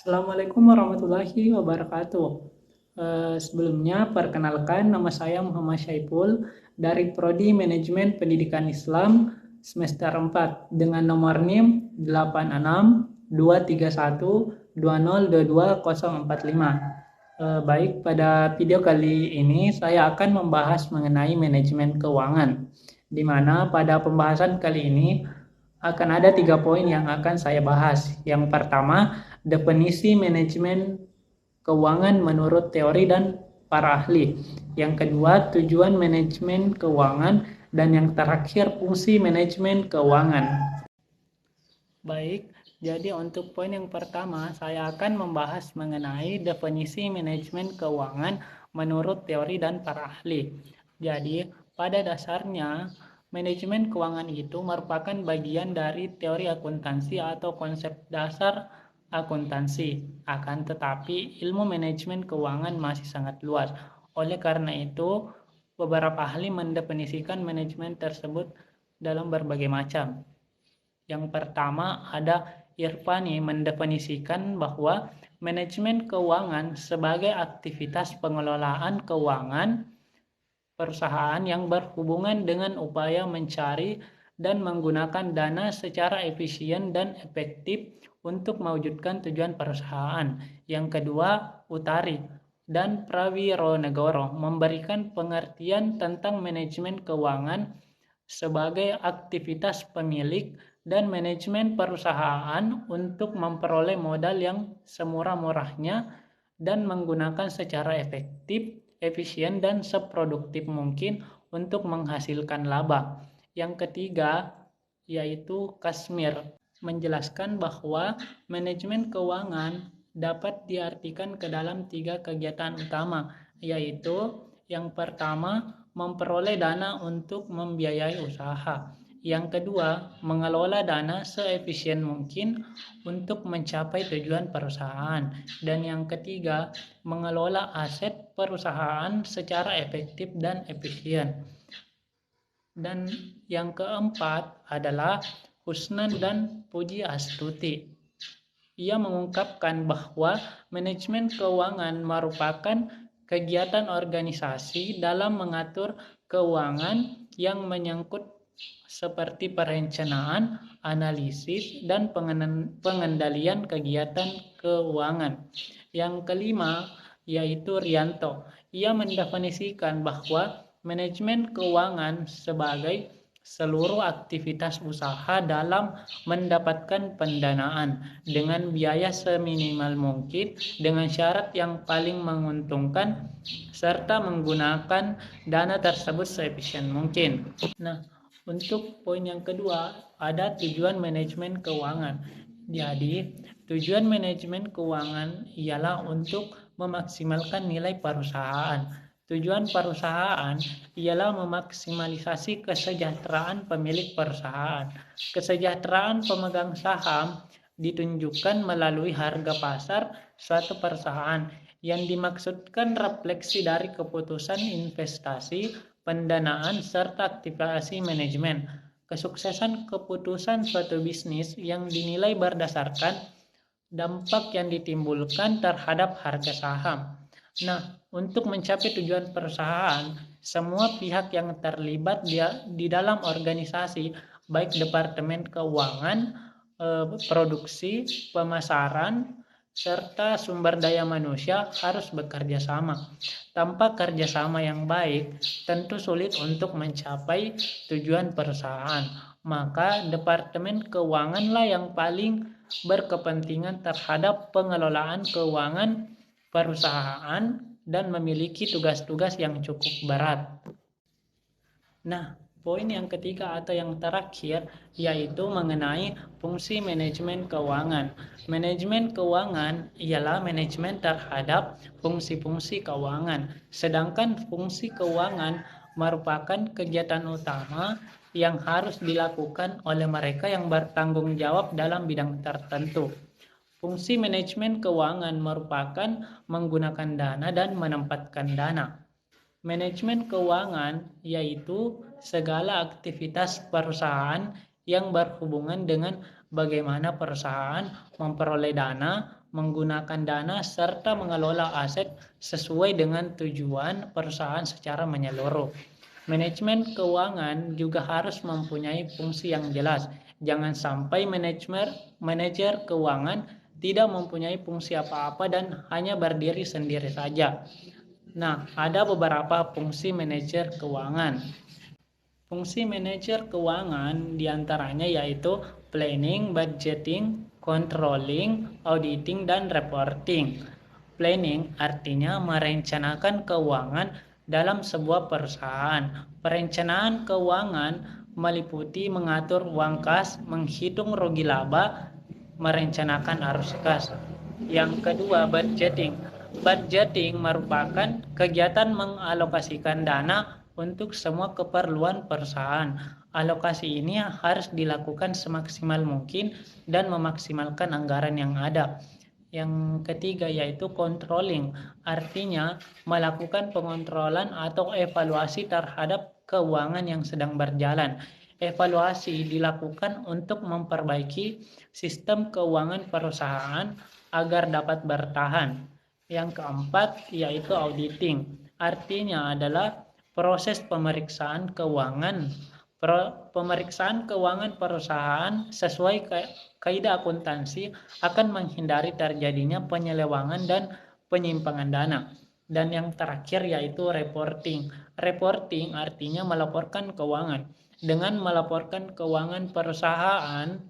Assalamualaikum warahmatullahi wabarakatuh. Sebelumnya, perkenalkan nama saya Muhammad Syaiful dari Prodi Manajemen Pendidikan Islam semester 4 dengan nomor NIM 862312022045. Baik, pada video kali ini saya akan membahas mengenai manajemen keuangan, di mana pada pembahasan kali ini akan ada 3 poin yang akan saya bahas. Yang pertama, definisi manajemen keuangan menurut teori dan para ahli. Yang kedua, tujuan manajemen keuangan. Dan yang terakhir, fungsi manajemen keuangan. Baik, jadi untuk poin yang pertama, saya akan membahas mengenai definisi manajemen keuangan menurut teori dan para ahli. Jadi, pada dasarnya, manajemen keuangan itu merupakan bagian dari teori akuntansi atau konsep dasar akuntansi. Akan tetapi, ilmu manajemen keuangan masih sangat luas. Oleh karena itu, beberapa ahli mendefinisikan manajemen tersebut dalam berbagai macam. Yang pertama ada Irfani mendefinisikan bahwa manajemen keuangan sebagai aktivitas pengelolaan keuangan perusahaan yang berhubungan dengan upaya mencari dan menggunakan dana secara efisien dan efektif untuk mewujudkan tujuan perusahaan. Yang kedua, Utari dan Prawironegoro memberikan pengertian tentang manajemen keuangan sebagai aktivitas pemilik dan manajemen perusahaan untuk memperoleh modal yang semurah-murahnya dan menggunakan secara efektif, efisien, dan seproduktif mungkin untuk menghasilkan laba. Yang ketiga, yaitu Kashmir, menjelaskan bahwa manajemen keuangan dapat diartikan ke dalam 3 kegiatan utama, yaitu yang pertama, memperoleh dana untuk membiayai usaha. Yang kedua, mengelola dana seefisien mungkin untuk mencapai tujuan perusahaan. Dan yang ketiga, mengelola aset perusahaan secara efektif dan efisien. Dan yang keempat adalah Husnan dan Puji Astuti. Ia mengungkapkan bahwa manajemen keuangan merupakan kegiatan organisasi dalam mengatur keuangan yang menyangkut seperti perencanaan, analisis, dan pengendalian kegiatan keuangan. Yang kelima, yaitu Rianto. Ia mendefinisikan bahwa manajemen keuangan sebagai seluruh aktivitas usaha dalam mendapatkan pendanaan dengan biaya seminimal mungkin dengan syarat yang paling menguntungkan serta menggunakan dana tersebut seefisien mungkin. Nah, untuk poin yang kedua ada tujuan manajemen keuangan. Jadi, tujuan manajemen keuangan ialah untuk memaksimalkan nilai perusahaan. Tujuan perusahaan ialah memaksimalisasi kesejahteraan pemilik perusahaan. Kesejahteraan pemegang saham ditunjukkan melalui harga pasar suatu perusahaan yang dimaksudkan refleksi dari keputusan investasi, pendanaan, serta aktivasi manajemen. Kesuksesan keputusan suatu bisnis yang dinilai berdasarkan dampak yang ditimbulkan terhadap harga saham. Nah, untuk mencapai tujuan perusahaan, semua pihak yang terlibat di dalam organisasi, baik departemen keuangan, produksi, pemasaran, serta sumber daya manusia harus bekerja sama. Tanpa kerjasama yang baik, tentu sulit untuk mencapai tujuan perusahaan. Maka departemen keuanganlah yang paling berkepentingan terhadap pengelolaan keuangan perusahaan dan memiliki tugas-tugas yang cukup berat. Nah, poin yang ketiga atau yang terakhir yaitu mengenai fungsi manajemen keuangan. Manajemen keuangan ialah manajemen terhadap fungsi-fungsi keuangan. Sedangkan fungsi keuangan merupakan kegiatan utama yang harus dilakukan oleh mereka yang bertanggung jawab dalam bidang tertentu. Fungsi manajemen keuangan merupakan menggunakan dana dan menempatkan dana. Manajemen keuangan yaitu segala aktivitas perusahaan yang berhubungan dengan bagaimana perusahaan memperoleh dana, menggunakan dana, serta mengelola aset sesuai dengan tujuan perusahaan secara menyeluruh. Manajemen keuangan juga harus mempunyai fungsi yang jelas. Jangan sampai manajer keuangan tidak mempunyai fungsi apa-apa dan hanya berdiri sendiri saja. Nah, ada beberapa fungsi manajer keuangan. Fungsi manajer keuangan diantaranya yaitu planning, budgeting, controlling, auditing, dan reporting. Planning artinya merencanakan keuangan dalam sebuah perusahaan. Perencanaan keuangan meliputi mengatur uang kas, menghitung rugi laba, merencanakan arus kas. Yang kedua, budgeting. Budgeting merupakan kegiatan mengalokasikan dana untuk semua keperluan perusahaan. Alokasi ini harus dilakukan semaksimal mungkin dan memaksimalkan anggaran yang ada. Yang ketiga yaitu controlling, artinya melakukan pengontrolan atau evaluasi terhadap keuangan yang sedang berjalan. Evaluasi dilakukan untuk memperbaiki sistem keuangan perusahaan agar dapat bertahan. Yang keempat yaitu auditing, artinya adalah proses pemeriksaan keuangan. Pemeriksaan keuangan perusahaan sesuai kaidah akuntansi akan menghindari terjadinya penyelewangan dan penyimpangan dana. Dan yang terakhir yaitu reporting. Reporting artinya melaporkan keuangan. Dengan melaporkan keuangan perusahaan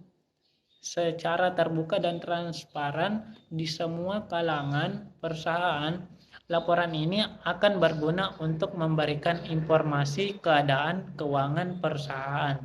secara terbuka dan transparan di semua kalangan perusahaan, laporan ini akan berguna untuk memberikan informasi keadaan keuangan perusahaan.